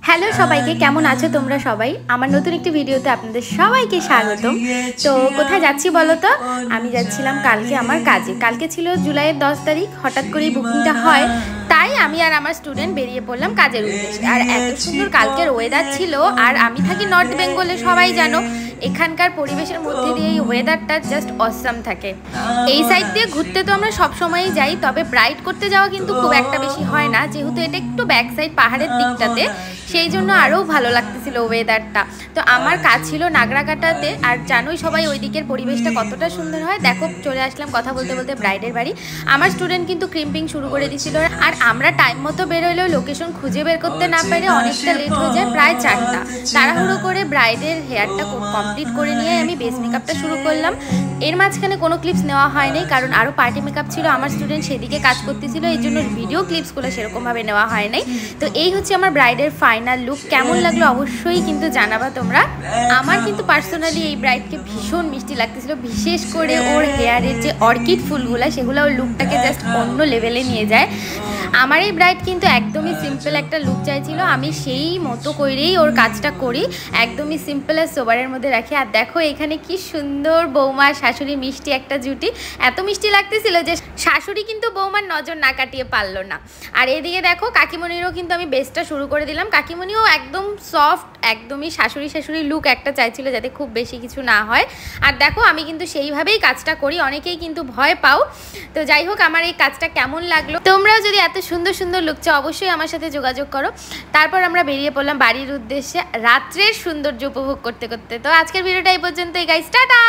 Hello সবাইকে, কেমন আছো তোমরা সবাই? আমার নতুন একটি ভিডিওতে আপনাদের সবাইকে স্বাগতম। তো কোথায় যাচ্ছি বলো তো? আমি যাচ্ছিলাম কালকে আমার কাজে। কালকে ছিল জুলাইয়ের 10 তারিখ। হঠাৎ করেই বুকিংটা হয়, তাই আমি আর আমার স্টুডেন্ট বেরিয়ে পড়লাম কাজের উদ্দেশ্যে। আর এত সুন্দর কালকের ওয়েদার ছিল। আর আমি থাকি নর্থ বেঙ্গলে, সবাই জানো এখানকার পরিবেশের মধ্যে দিয়ে এই ওয়েদারটা জাস্ট অসাম থাকে। এই সাইড দিয়ে ঘুরতে তো আমরা সবসময়ই যাই, তবে ব্রাইড করতে যাওয়া কিন্তু খুব একটা বেশি হয় না, যেহেতু এটা একটু ব্যাক সাইড পাহাড়ের দিকটাতে, সেই জন্য আরও ভালো লাগতেছিল ওয়েদারটা। তো আমার কাজ ছিল নাগরাকাটাতে, আর জানোই সবাই ওই দিকের পরিবেশটা কতটা সুন্দর হয়। দেখো চলে আসলাম কথা বলতে বলতে ব্রাইডের বাড়ি। আমার স্টুডেন্ট কিন্তু ক্রিম্পিং শুরু করে দিয়েছিল, আর আমরা টাইম মতো বেরোলেও লোকেশন খুঁজে বের করতে না পারে অনেকটা লেট হয়ে যায়, প্রায় 4টা। তাড়াহুড়ো করে ব্রাইডের হেয়ারটা কমপ্লিট করে নিয়ে আমি বেস মেকআপটা শুরু করলাম। এর মাঝখানে কোনো ক্লিপস নেওয়া হয়নি, কারণ আরও পার্টি মেকআপ ছিল, আমার স্টুডেন্ট সেদিকে কাজ করতেছিল, এই জন্য ভিডিও ক্লিপসগুলো সেরকমভাবে নেওয়া হয় নাই। তো এই হচ্ছে আমার ব্রাইডের ফাইনাল লুক। কেমন লাগলো অবশ্যই কিন্তু জানাবা তোমরা। আমার কিন্তু পার্সোনালি এই ব্রাইডকে ভীষণ মিষ্টি লাগতেছিল, বিশেষ করে ওর হেয়ারের যে অর্কিড ফুলগুলো, সেগুলো ওর লুকটাকে জাস্ট অন্য লেভেলে নিয়ে যায়। আমার এই ব্রাইড কিন্তু একদমই সিম্পল একটা লুক চাইছিল, আমি সেই মতো করেই ওর কাজটা করি, একদমই সিম্পল আর সোবারের মধ্যে রাখি। আর দেখো এখানে কি সুন্দর বৌমা শাশুড়ি মিষ্টি একটা জুটি, এত মিষ্টি লাগতেছিল যে শাশুড়ি কিন্তু বৌমার নজর না কাটিয়ে পারলো না। আর এদিকে দেখো কাকিমণিরও কিন্তু আমি বেস্টটা শুরু করে দিলাম। কাকিমণিও একদম সফট, একদমই শাশুড়ি শাশুড়ি লুক একটা চাইছিল, যাতে খুব বেশি কিছু না হয়। আর দেখো আমি কিন্তু সেইভাবেই কাজটা করি, অনেকেই কিন্তু ভয় পাও। তো যাই হোক, আমার এই কাজটা কেমন লাগলো, তোমরাও যদি এত সুন্দর সুন্দর লুক চাও অবশ্যই আমার সাথে যোগাযোগ করো। তারপর আমরা বেরিয়ে পড়লাম বাড়ির উদ্দেশ্যে রাত্রের সৌন্দর্য উপভোগ করতে করতে। তো আজকের ভিডিওটা এই পর্যন্তই গাইস, টাটা।